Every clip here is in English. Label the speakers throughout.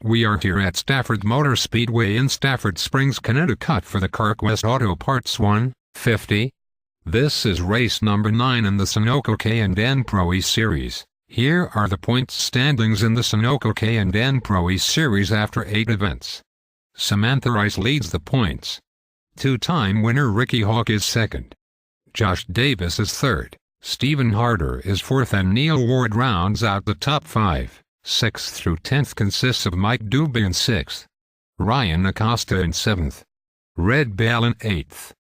Speaker 1: We are here at Stafford Motor Speedway in Stafford Springs, Connecticut for the CarQuest Auto Parts 150. This is race number 9 in the Sunoco K&N Pro E Series. Here are the points standings in the Sunoco K&N Pro E Series after 8 events. Samantha Rice leads the points. Two-time winner Ricky Hawk is second. Josh Davis is third. Stephen Harder is fourth, and Neil Ward rounds out the top 5. 6th through 10th consists of Mike Doobie in 6th, Ryan Acosta in 7th, Red Bell in 8th.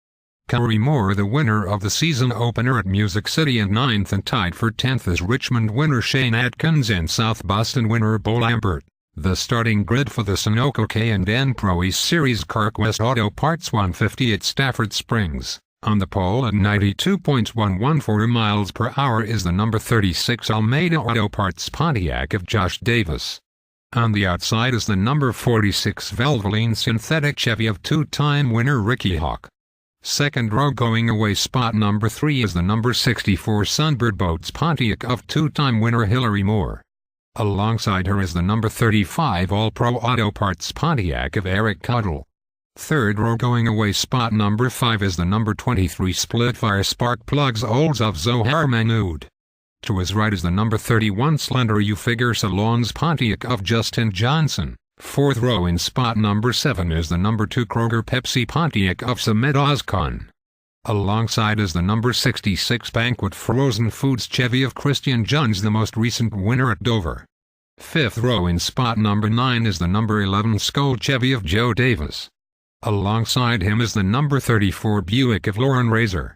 Speaker 1: Curry Moore, the winner of the season opener at Music City, in 9th, and tied for 10th is Richmond winner Shane Atkins and South Boston winner Bo Lambert. The starting grid for the Sunoco K&N Pro E Series CarQuest Auto Parts 150 at Stafford Springs. On the pole at 92.114 miles per hour is the number 36 Almeida Auto Parts Pontiac of Josh Davis. On the outside is the number 46 Valvoline Synthetic Chevy of two-time winner Ricky Hawk. Second row going away spot number 3 is the number 64 Sunbird Boats Pontiac of two-time winner Hillary Moore. Alongside her is the number 35 All-Pro Auto Parts Pontiac of Eric Cottle. Third row going away spot number 5 is the number 23 Splitfire Spark Plugs Olds of Zohar Mahmood. To his right is the number 31 Slender U Figure Salons Pontiac of Justin Johnson. Fourth row in spot number 7 is the number 2 Kroger Pepsi Pontiac of Samet Ozkan. Alongside is the number 66 Banquet Frozen Foods Chevy of Christian Juns, the most recent winner at Dover. Fifth row in spot number 9 is the number 11 Skoal Chevy of Joe Davis. Alongside him is the number 34 Buick of Lauren Razor.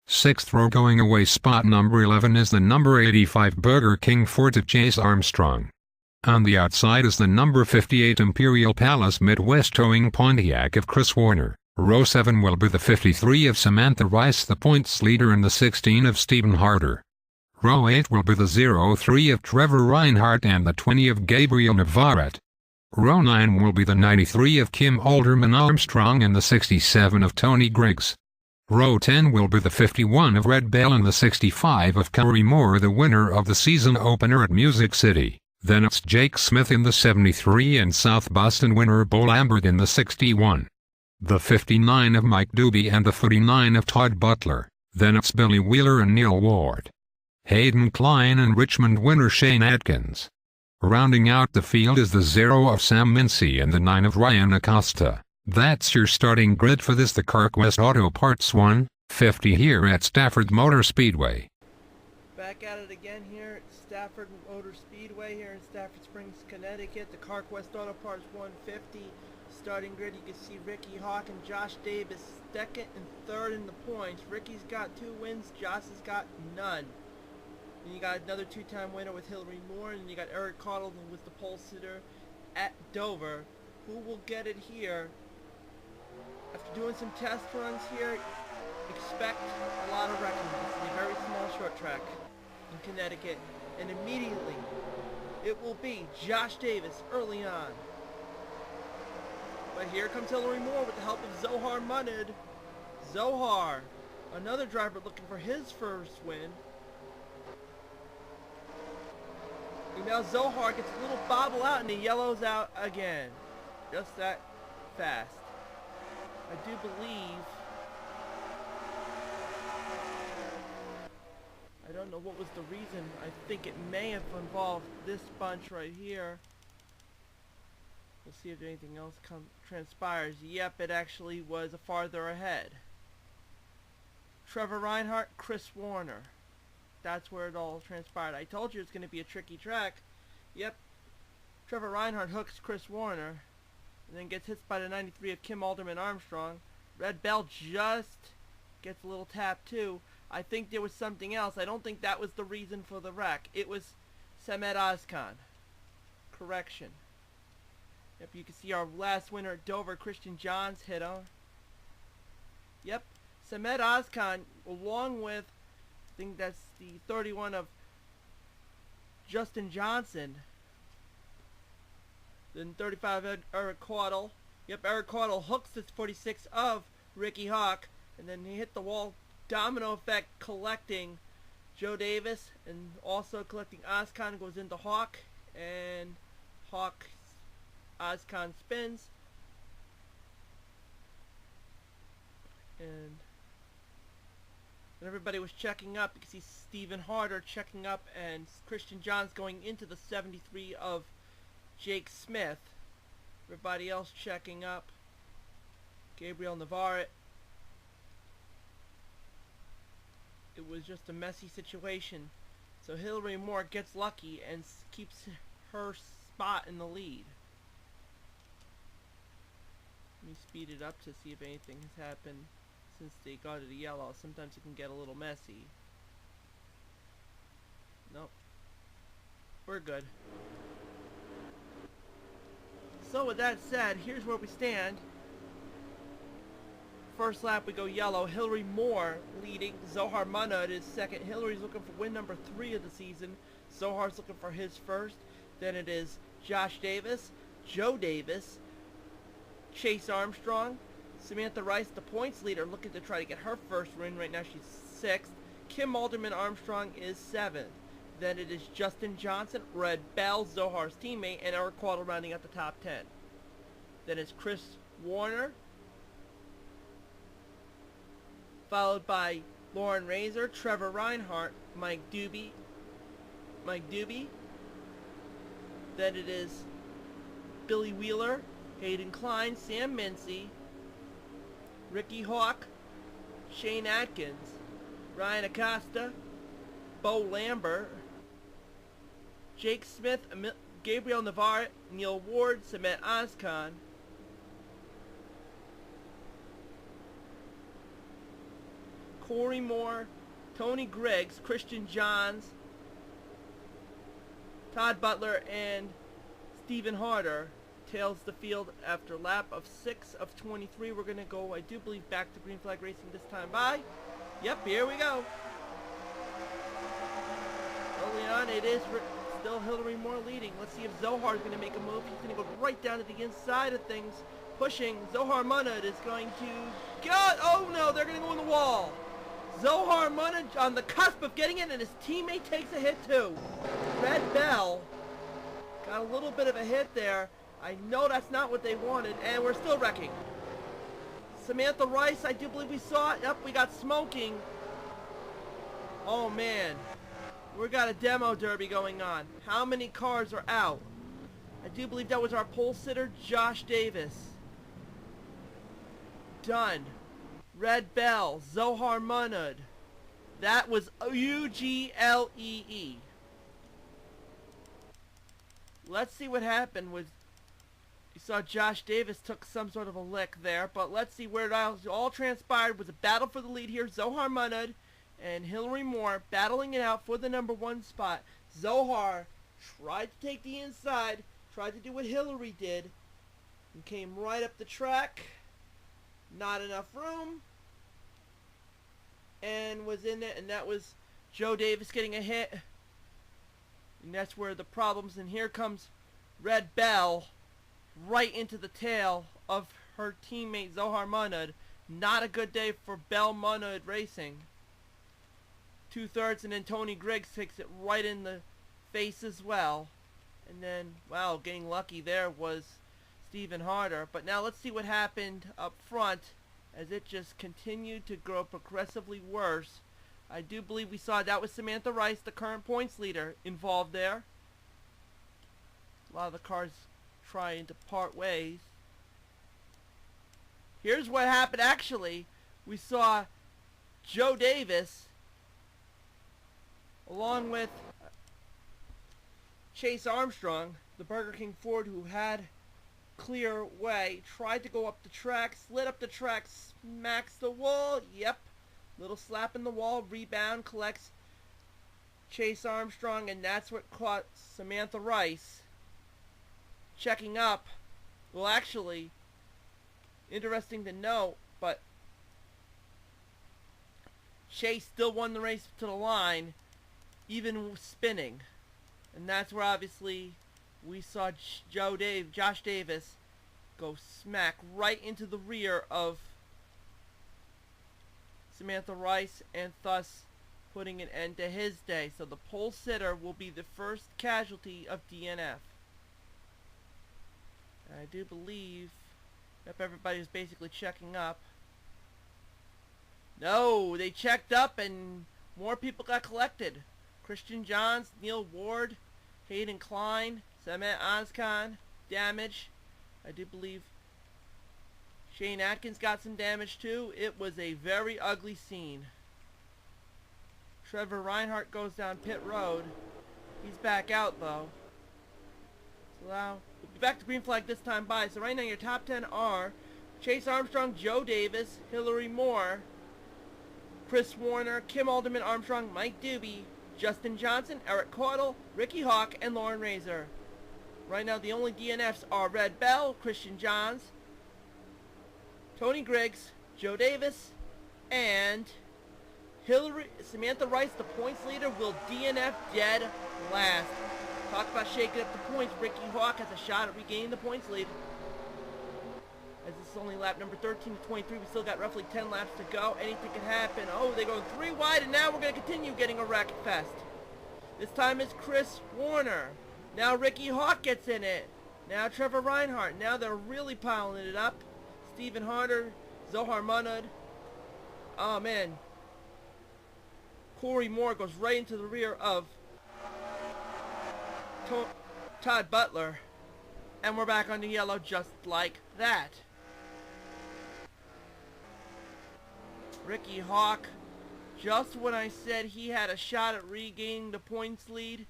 Speaker 1: Sixth row going away spot number 11 is the number 85 Burger King Ford of Chase Armstrong. On the outside is the number 58 Imperial Palace Midwest Towing Pontiac of Chris Warner. Row 7 will be the 53 of Samantha Rice, the points leader, and the 16 of Stephen Harder. Row 8 will be the 03 of Trevor Reinhardt and the 20 of Gabriel Navarrete. Row 9 will be the 93 of Kim Alderman Armstrong and the 67 of Tony Griggs. Row 10 will be the 51 of Red Bell and the 65 of Curry Moore, the winner of the season opener at Music City. Then it's Jake Smith in the 73 and South Boston winner Bo Lambert in the 61. The 59 of Mike Doobie and the 49 of Todd Butler. Then it's Billy Wheeler and Neil Ward. Hayden Klein and Richmond winner Shane Atkins. Rounding out the field is the 0 of Sam Mincy and the 9 of Ryan Acosta. That's your starting grid for the CarQuest Auto Parts 150 here at Stafford Motor Speedway.
Speaker 2: Back at it again here at Stafford Motor Speedway here in Stafford Springs, Connecticut. The CarQuest Auto Parts 150 starting grid. You can see Ricky Hawk and Josh Davis second and third in the points. Ricky's got 2 wins, Josh has got none. And you got another two-time winner with Hillary Moore, and you got Eric Cottle with the pole sitter at Dover. Who will get it here? After doing some test runs here, expect a lot of wrecking. It's a very small short track in Connecticut, and immediately it will be Josh Davis early on. But here comes Hillary Moore with the help of Zohar Mahmood. Zohar, another driver looking for his first win. And now Zohar gets a little bobble out and he yellows out again. Just that fast. I do believe, I don't know what was the reason. I think it may have involved this bunch right here. We'll see if anything else transpires. Yep, it actually was farther ahead. Trevor Reinhardt, Chris Warner. That's where it all transpired. I told you it's going to be a tricky track. Yep. Trevor Reinhardt hooks Chris Warner and then gets hit by the 93 of Kim Alderman Armstrong. Red Bell just gets a little tap too. I think there was something else. I don't think that was the reason for the wreck. It was Samet Ozkan. Correction. Yep, you can see our last winner at Dover, Christian Johns, hit on. Yep. Samet Ozkan, along with, I think that's the 31 of Justin Johnson. Then 35 Eric Cottle. Yep, Eric Cottle hooks this 46 of Ricky Hawk. And then he hit the wall. Domino effect collecting Joe Davis. And also collecting Ozkan goes into Hawk. And Hawk Ozcon spins. And everybody was checking up. You can see Stephen Harder checking up and Christian Johns going into the 73 of Jake Smith. Everybody else checking up. Gabriel Navarrete. It was just a messy situation. So Hillary Moore gets lucky and keeps her spot in the lead. Let me speed it up to see if anything has happened since they got it a yellow. Sometimes it can get a little messy. Nope. We're good. So with that said, here's where we stand. First lap we go yellow. Hillary Moore leading. Zohar Munnad is second. Hillary's looking for win number 3 of the season. Zohar's looking for his first. Then it is Josh Davis, Joe Davis, Chase Armstrong, Samantha Rice, the points leader, looking to try to get her first win. Right now she's 6th. Kim Alderman Armstrong is 7th. Then it is Justin Johnson, Red Bell, Zohar's teammate, and Eric Quaddle rounding out the top 10. Then it's Chris Warner, followed by Lauren Razor, Trevor Reinhardt, Mike Doobie. Then it is Billy Wheeler, Hayden Klein, Sam Mincy, Ricky Hawk, Shane Atkins, Ryan Acosta, Bo Lambert, Jake Smith, Gabriel Navarrete, Neil Ward, Samet Ozcon, Corey Moore, Tony Griggs, Christian Johns, Todd Butler, and Stephen Harder tails the field after lap of 6 of 23. We're going to go, I do believe, back to green flag racing this time by. Yep, here we go. Early on, it is still Hillary Moore leading. Let's see if Zohar's going to make a move. He's going to go right down to the inside of things, pushing. Zohar Munnad is going to go. Oh no, they're going to go in the wall. Zohar Munnad on the cusp of getting it, and his teammate takes a hit too. Red Bell got a little bit of a hit there. I know that's not what they wanted, and we're still wrecking. Samantha Rice, I do believe we saw it. Yep, we got smoking. Oh man, we got a demo derby going on. How many cars are out? I do believe that was our pole sitter, Josh Davis. Done. Red Bell, Zohar Munnad. That was UGLEE. Let's see what happened with... You saw Josh Davis took some sort of a lick there, but let's see where it all transpired. It was a battle for the lead here. Zohar Munnad and Hillary Moore battling it out for the number 1 spot. Zohar tried to take the inside, tried to do what Hillary did, and came right up the track. Not enough room, and was in it, and that was Joe Davis getting a hit. And that's where the problems, and here comes Red Bell right into the tail of her teammate Zohar Munnad. Not a good day for Bell Munnad Racing. 2/3, and then Tony Griggs takes it right in the face as well. And then, wow, getting lucky there was Stephen Harder. But now let's see what happened up front as it just continued to grow progressively worse. I do believe we saw that was Samantha Rice, the current points leader, involved there. A lot of the cars trying to part ways. Here's what happened actually. We saw Joe Davis along with Chase Armstrong, the Burger King Ford, who had clear way, tried to go up the track, slid up the track, smacks the wall. Yep, little slap in the wall, rebound, collects Chase Armstrong, and that's what caught Samantha Rice checking up. Well, actually, interesting to note, but Chase still won the race to the line, even spinning. And that's where obviously we saw Josh Davis go smack right into the rear of Samantha Rice, and thus putting an end to his day. So the pole sitter will be the first casualty of DNF. I do believe if everybody was basically checking up. No, they checked up and more people got collected. Christian Johns, Neil Ward, Hayden Klein, Samet Ozkan, damage. I do believe Shane Atkins got some damage too. It was a very ugly scene. Trevor Reinhardt goes down pit road. He's back out though. So now we'll be back to green flag this time by. So right now your top 10 are Chase Armstrong, Joe Davis, Hillary Moore, Chris Warner, Kim Alderman Armstrong, Mike Doobie, Justin Johnson, Eric Caudle, Ricky Hawk, and Lauren Razor. Right now the only DNFs are Red Bell, Christian Johns, Tony Griggs, Joe Davis, and Samantha Rice, the points leader, will DNF dead last. Talk about shaking up the points. Ricky Hawk has a shot at regaining the points lead. As this is only lap number 13 to 23, we still got roughly 10 laps to go. Anything can happen. Oh, they're going 3 wide, and now we're going to continue getting a wreck fest. This time it's Chris Warner. Now Ricky Hawk gets in it. Now Trevor Reinhardt. Now they're really piling it up. Stephen Harder, Zohar Munud. Oh, man. Corey Moore goes right into the rear of Todd Butler. And we're back on the yellow just like that. Ricky Hawk, just when I said he had a shot at regaining the points lead,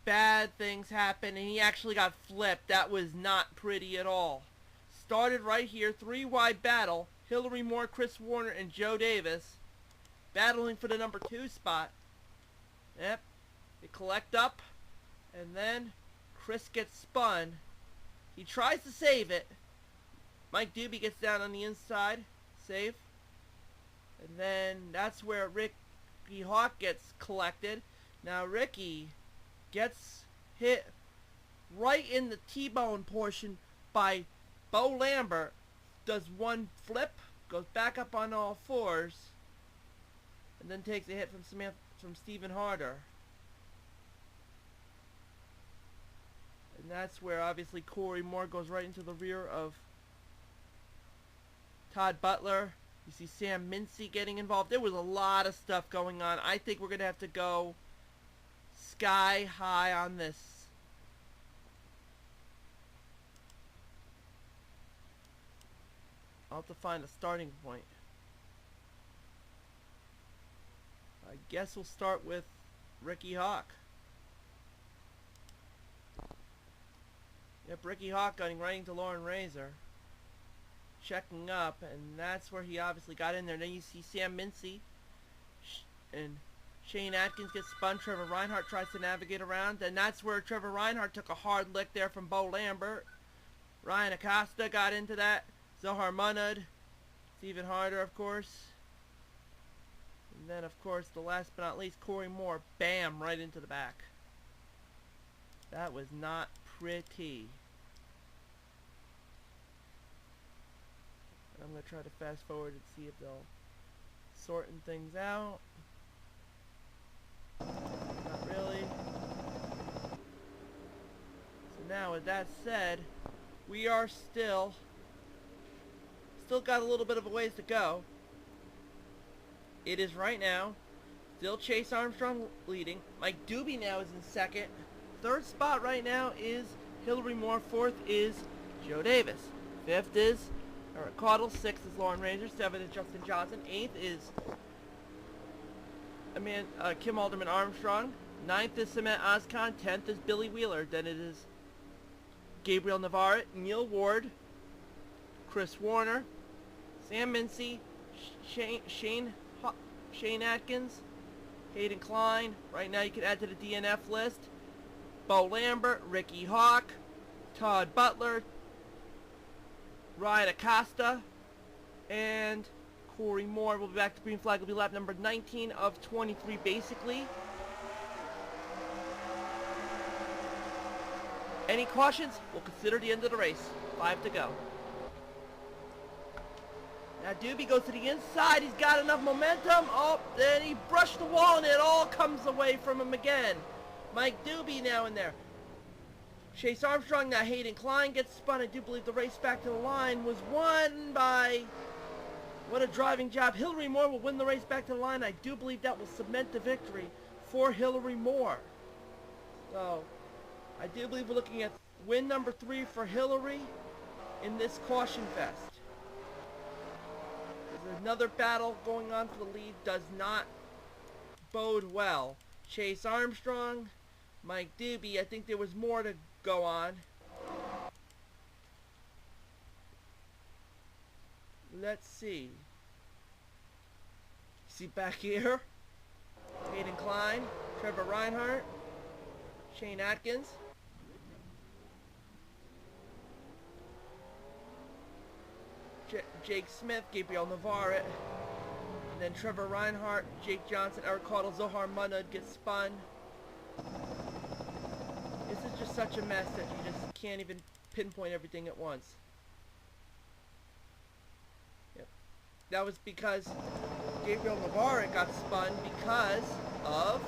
Speaker 2: bad things happened and he actually got flipped. That was not pretty at all. Started right here, 3 wide battle. Hillary Moore, Chris Warner, and Joe Davis battling for the number 2 spot. Yep, they collect up, and then Chris gets spun. He tries to save it. Mike Doobie gets down on the inside, save. And then that's where Ricky Hawk gets collected. Now Ricky gets hit right in the T-bone portion by Bo Lambert. Does one flip, goes back up on all fours, and then takes a hit from Stephen Harder. And that's where obviously Corey Moore goes right into the rear of Todd Butler. You see Sam Mincy getting involved. There was a lot of stuff going on. I think we're going to have to go sky high on this. I'll have to find a starting point. I guess we'll start with Ricky Hawk. Yep, Ricky Hawk going right into Lauren Razor. Checking up, and that's where he obviously got in there. Then you see Sam Mincy and Shane Atkins gets spun. Trevor Reinhardt tries to navigate around, and that's where Trevor Reinhardt took a hard lick there from Bo Lambert. Ryan Acosta got into that. Zohar Munud, Stephen Harder, of course. And then, of course, the last but not least, Corey Moore. Bam! Right into the back. That was not pretty. I'm going to try to fast forward and see if they'll sorting things out. Not really. So now with that said, we are still got a little bit of a ways to go. It is right now still Chase Armstrong leading. Mike Doobie now is in second. Third spot right now is Hillary Moore. Fourth is Joe Davis. Fifth is Eric Caudle. Sixth is Lauren Razor. Seventh is Justin Johnson. Eighth is Kim Alderman Armstrong. Ninth is Samet Ozkan. 10th is Billy Wheeler. Then it is Gabriel Navarrete, Neil Ward, Chris Warner, Sam Mincy, Shane Atkins, Hayden Klein. Right now you can add to the DNF list Bo Lambert, Ricky Hawk, Todd Butler, Ryan Acosta, and Corey Moore. We'll be back to green flag. Will be lap number 19 of 23 basically. Any cautions? We'll consider the end of the race. 5 to go. Now Doobie goes to the inside. He's got enough momentum. Oh, then he brushed the wall and it all comes away from him again. Mike Doobie now in there. Chase Armstrong, now Hayden Klein gets spun. I do believe the race back to the line was won by... What a driving job. Hillary Moore will win the race back to the line. I do believe that will cement the victory for Hillary Moore. So, I do believe we're looking at win number 3 for Hillary in this caution fest. There's another battle going on for the lead. Does not bode well. Chase Armstrong, Mike Doobie. I think there was more to go on. Let's see. See back here? Hayden Klein, Trevor Reinhardt, Shane Atkins. Jake Smith, Gabriel Navarrete, and then Trevor Reinhardt, Jake Johnson, Eric Caudle, Zohar Munud gets spun. This is just such a mess that you just can't even pinpoint everything at once. Yep. That was because Gabriel Navarrete got spun because of,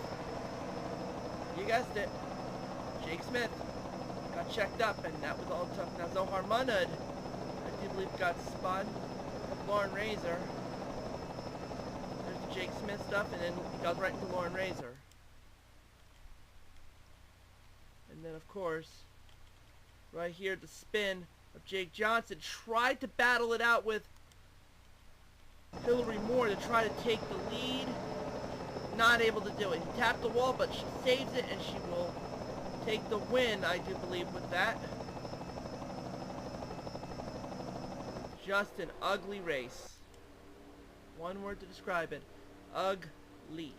Speaker 2: you guessed it, Jake Smith got checked up, and that was all tough. Now Zohar Munud, I believe, got spun. Lauren Razor. There's the Jake Smith stuff, and then he goes right into Lauren Razor. And then, of course, right here, the spin of Jake Johnson. Tried to battle it out with Hillary Moore to try to take the lead. Not able to do it. He tapped the wall, but she saves it, and she will take the win, I do believe, with that. Just an ugly race. One word to describe it. Ugly.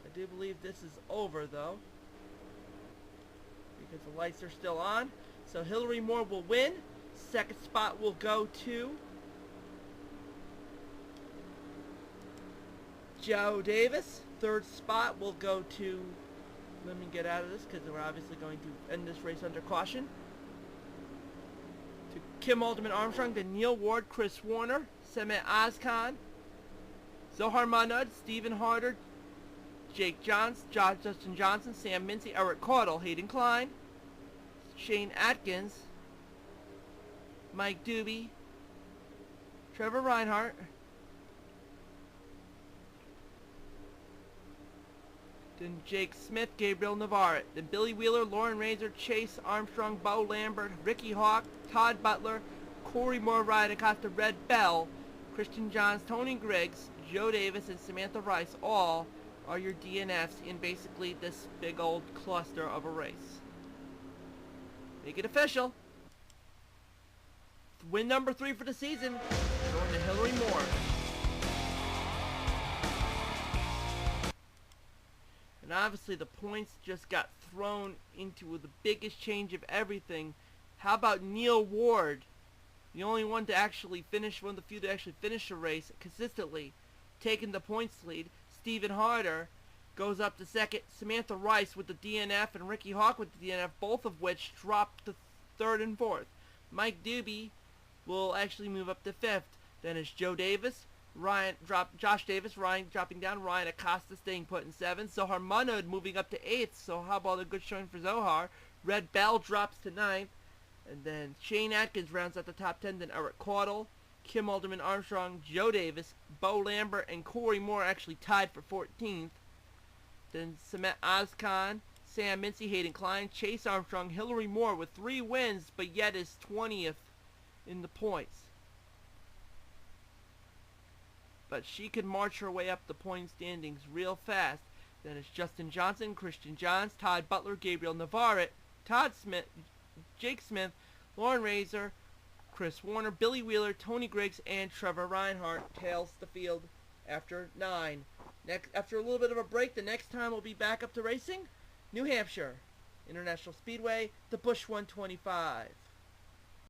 Speaker 2: I do believe this is over, though, because the lights are still on. So Hillary Moore will win. Second spot will go to Joe Davis. Third spot will go to, let me get out of this because we're obviously going to end this race under caution, to Kim Alderman Armstrong, to Neil Ward, Chris Warner, Semet Ozkan, Zohar Munud, Stephen Harder, Jake Johnson, Justin Johnson, Sam Mincy, Eric Caudle, Hayden Klein, Shane Atkins, Mike Doobie, Trevor Reinhardt, then Jake Smith, Gabriel Navarrete, then Billy Wheeler, Lauren Razor, Chase Armstrong, Bo Lambert, Ricky Hawk, Todd Butler, Corey Moore, Ryan Acosta, Red Bell, Christian Johns, Tony Griggs, Joe Davis, and Samantha Rice all are your DNFs in basically this big old cluster of a race. Make it official. Win number 3 for the season, going to Hillary Moore. And obviously the points just got thrown into the biggest change of everything. How about Neil Ward, the only one to actually finish, one of the few to actually finish a race consistently, taking the points lead. Stephen Harder goes up to second. Samantha Rice with the DNF and Ricky Hawk with the DNF, both of which dropped to third and fourth. Mike Doobie will actually move up to fifth. Then it's Joe Davis, Josh Davis, Ryan dropping down, Ryan Acosta staying put in seventh. Zohar Munud moving up to eighth, so how about a good showing for Zohar? Red Bell drops to ninth, and then Shane Atkins rounds out the top 10. Then Eric Caudle, Kim Alderman Armstrong, Joe Davis, Bo Lambert, and Corey Moore actually tied for 14th. Then Semet Ozkan, Sam Mincy, Hayden Klein, Chase Armstrong, Hillary Moore with 3 wins, but yet is 20th in the points. But she can march her way up the point standings real fast. Then it's Justin Johnson, Christian Johns, Todd Butler, Gabriel Navarrete, Todd Smith, Jake Smith, Lauren Razor, Chris Warner, Billy Wheeler, Tony Griggs, and Trevor Reinhardt tails the field after 9. After a little bit of a break, the next time we'll be back up to racing, New Hampshire International Speedway, the Busch 125.